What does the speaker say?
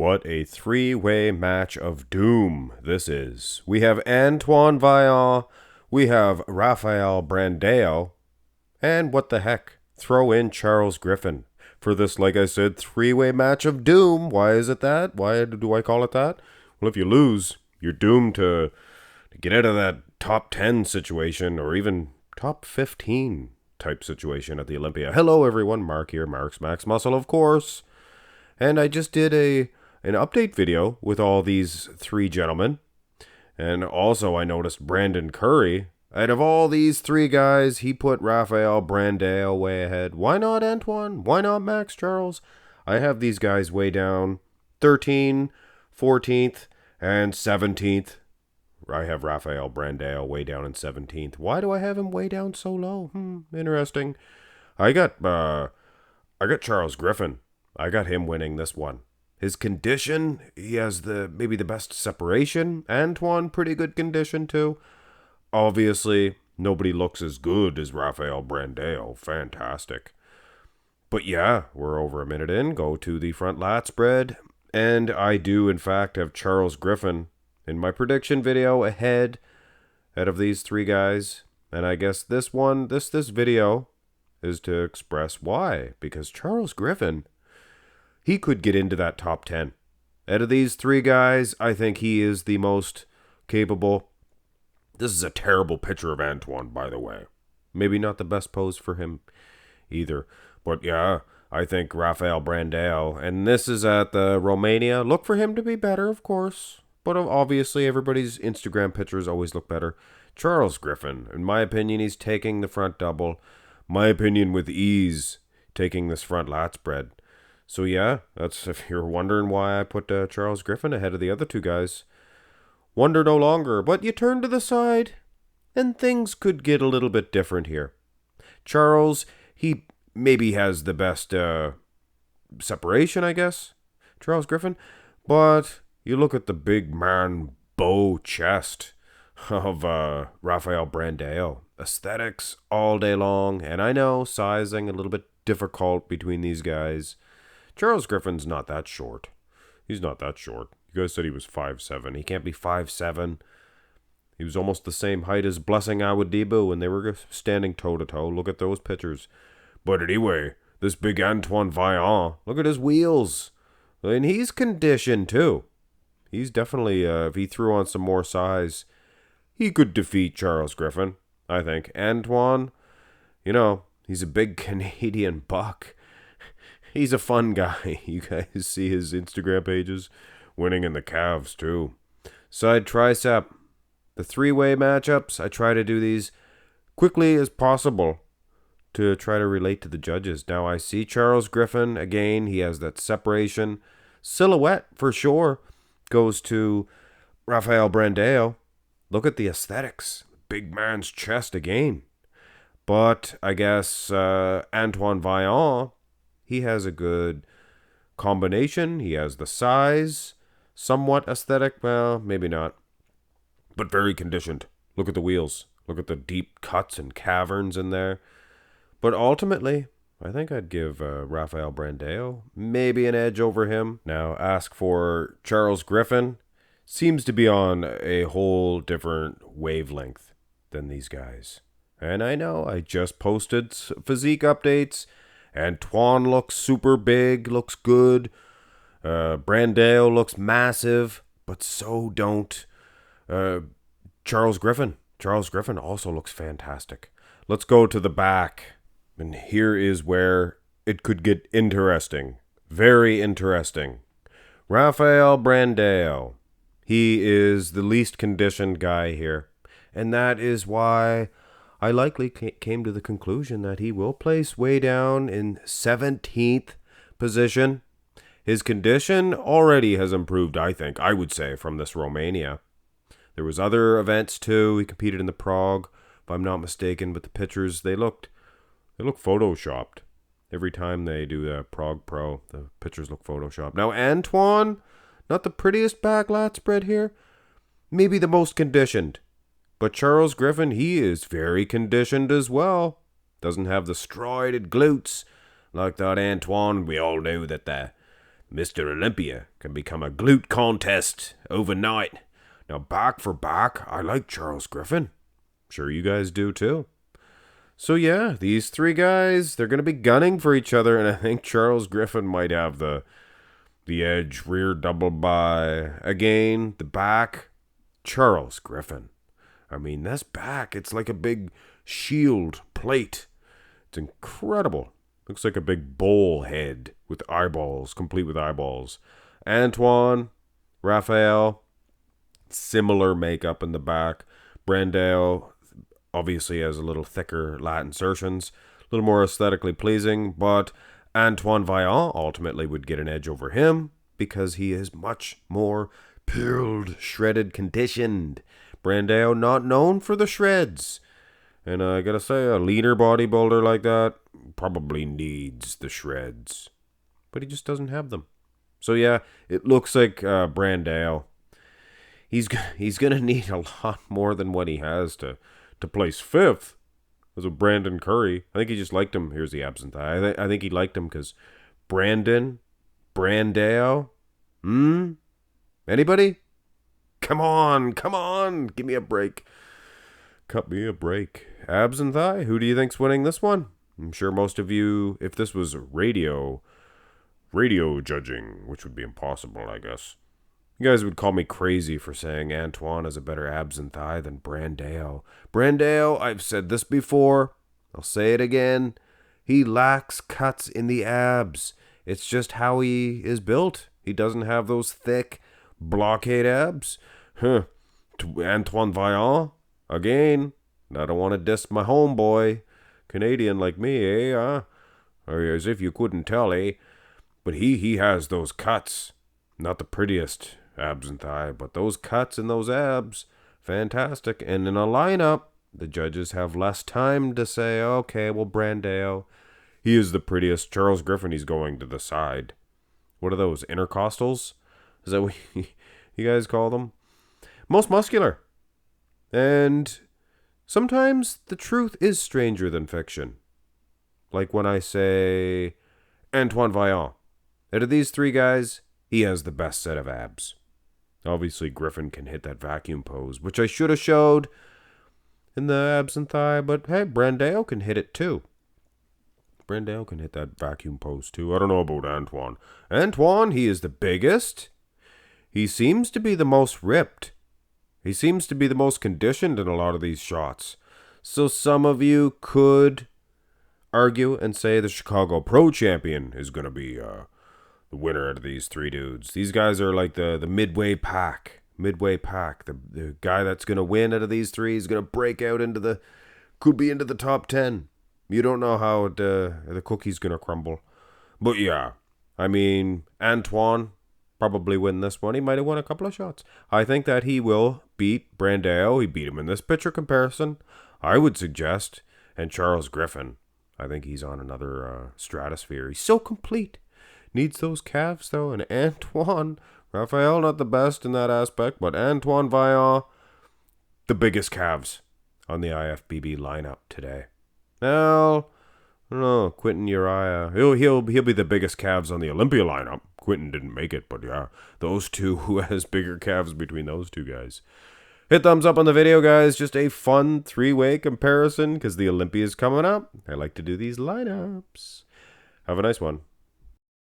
What a three-way match of doom this is. We have Antoine Vaillant, we have Rafael Brandao, and what the heck, throw in Charles Griffen for this, like I said, three-way match of doom. Why is it that? Why do I call it that? Well, if you lose, you're doomed to get out of that top 10 situation or even top 15 type situation at the Olympia. Hello everyone, Mark here, Mark's Max Muscle, of course. And I just did an update video with all these three gentlemen. And also I noticed Brandon Curry. Out of all these three guys, he put Rafael Brandao way ahead. Why not Antoine? Why not Max Charles? I have these guys way down 13th, 14th, and 17th. I have Rafael Brandao way down in 17th. Why do I have him way down so low? Interesting. I got Charles Griffen. I got him winning this one. His condition, he has maybe the best separation. Antoine, pretty good condition too. Obviously, nobody looks as good as Rafael Brandao. Fantastic. But yeah, we're over a minute in. Go to the front lat spread. And I do, in fact, have Charles Griffen in my prediction video ahead out of these three guys. And I guess this video is to express why. Because Charles Griffen, he could get into that top 10. Out of these three guys, I think he is the most capable. This is a terrible picture of Antoine, by the way. Maybe not the best pose for him either. But yeah, I think Rafael Brandao, and this is at the Romania. Look for him to be better, of course. But obviously, everybody's Instagram pictures always look better. Charles Griffen, in my opinion, he's taking the front double. My opinion, with ease, taking this front lat spread. So yeah, that's if you're wondering why I put Charles Griffen ahead of the other two guys. Wonder no longer, but you turn to the side, and things could get a little bit different here. Charles, he maybe has the best separation, I guess, Charles Griffen, but you look at the big man bow chest of Rafael Brandao. Aesthetics all day long, and I know sizing a little bit difficult between these guys. Charles Griffen's not that short. He's not that short. You guys said he was 5'7". He can't be 5'7". He was almost the same height as Blessing Awadibu when they were standing toe-to-toe. Look at those pictures. But anyway, this big Antoine Vaillant, look at his wheels. And he's conditioned too. He's definitely, if he threw on some more size, he could defeat Charles Griffen, I think. Antoine, you know, he's a big Canadian buck. He's a fun guy. You guys see his Instagram pages? Winning in the calves, too. Side tricep. The three-way matchups, I try to do these quickly as possible to try to relate to the judges. Now, I see Charles Griffen. Again, he has that separation. Silhouette, for sure, goes to Rafael Brandao. Look at the aesthetics. Big man's chest again. But I guess Antoine Vaillant, he has a good combination. He has the size, somewhat aesthetic. Well, maybe not. But very conditioned. Look at the wheels. Look at the deep cuts and caverns in there. But ultimately, I think I'd give Rafael Brandao maybe an edge over him. Now, ask for Charles Griffen. Seems to be on a whole different wavelength than these guys. And I know I just posted physique updates. Antoine looks super big, looks good. Brandao looks massive, but so don't Charles Griffen. Charles Griffen also looks fantastic. Let's go to the back. And here is where it could get interesting. Very interesting. Rafael Brandao. He is the least conditioned guy here. And that is why I likely came to the conclusion that he will place way down in 17th position. His condition already has improved, I think, I would say, from this Romania. There was other events too. He competed in the Prague, if I'm not mistaken, but the pictures, they look photoshopped. Every time they do the Prague Pro, the pictures look photoshopped. Now, Antoine, not the prettiest back lat spread here, maybe the most conditioned. But Charles Griffen, he is very conditioned as well. Doesn't have the striated glutes like that Antoine. We all knew that the Mr. Olympia can become a glute contest overnight. Now, back for back, I like Charles Griffen. Sure you guys do too. So yeah, these three guys, they're going to be gunning for each other, and I think Charles Griffen might have the edge. Rear double by. Again, the back, Charles Griffen. I mean, this back, it's like a big shield plate. It's incredible. Looks like a big bowl head with eyeballs, complete with eyeballs. Antoine, Rafael, similar makeup in the back. Brandao obviously has a little thicker lat insertions, a little more aesthetically pleasing, but Antoine Vaillant ultimately would get an edge over him because he is much more peeled, shredded, conditioned. Brandao not known for the shreds. And I gotta say, a leaner bodybuilder like that probably needs the shreds. But he just doesn't have them. So yeah, it looks like Brandao. He's gonna need a lot more than what he has to place fifth. As a Brandon Curry. I think he just liked him. Here's the absent eye. I think he liked him because Brandao. Anybody? Come on. Give me a break. Cut me a break. Abs and thigh, who do you think's winning this one? I'm sure most of you, if this was radio judging, which would be impossible, I guess, you guys would call me crazy for saying Antoine is a better abs and thigh than Brandao. Brandao, I've said this before, I'll say it again, he lacks cuts in the abs. It's just how he is built. He doesn't have those thick blockade abs. Antoine Vaillant, again, I don't want to diss my homeboy, Canadian like me, or as if you couldn't tell, But he has those cuts. Not the prettiest abs and thigh, but those cuts and those abs, fantastic. And in a lineup, the judges have less time to say, okay, well, Brandao, he is the prettiest. Charles Griffen, he's going to the side. What are those, intercostals? Is that what you guys call them? Most muscular. And sometimes the truth is stranger than fiction. Like when I say Antoine Vaillant. Out of these three guys, he has the best set of abs. Obviously, Griffen can hit that vacuum pose, which I should have showed in the abs and thigh, but hey, Brandao can hit it too. Brandao can hit that vacuum pose too. I don't know about Antoine. Antoine, he is the biggest. He seems to be the most ripped. He seems to be the most conditioned in a lot of these shots. So some of you could argue and say the Chicago Pro Champion is going to be the winner out of these three dudes. These guys are like the midway pack. The guy that's going to win out of these three is going to break out could be into the top 10. You don't know how the cookie's going to crumble. But yeah, I mean, Antoine probably win this one. He might have won a couple of shots. I think that he will beat Brandao. He beat him in this picture comparison, I would suggest. And Charles Griffen, I think he's on another stratosphere. He's so complete. Needs those calves, though. And Antoine, Rafael, not the best in that aspect, but Antoine Vaillant, the biggest calves on the IFBB lineup today. Now, I don't know, Quentin Uriah, he'll be the biggest calves on the Olympia lineup. Quentin didn't make it, but yeah, those two, who has bigger calves between those two guys? Hit thumbs up on the video, guys. Just a fun three-way comparison because the Olympia is coming up. I like to do these lineups. Have a nice one.